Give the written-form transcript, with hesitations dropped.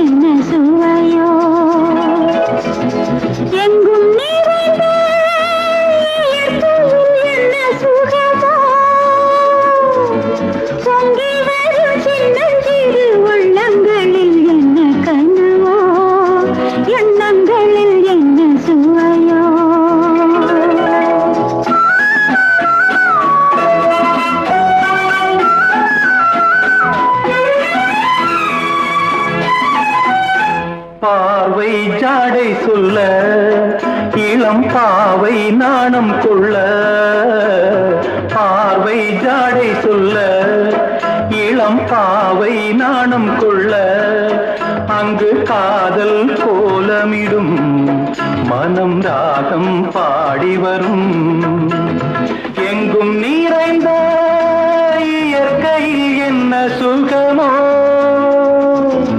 என்ன சுவையோ எங்கும் நிறைந்த என்ன சுகமோ பொங்கி வரும் சின்னஞ்சிறு உள்ளங்களில் என்ன கனவோ எண்ணங்களில் என்ன சுவையோ பார்வை ஜாடை சொல்ல இளம் பாவை நாணம் கொள்ள பார்வை ஜாடை சொல்ல இளம் பாவை நாணம் கொள்ள அங்கு காதல் கோலமிடும் மனம் ராகம் பாடி வரும்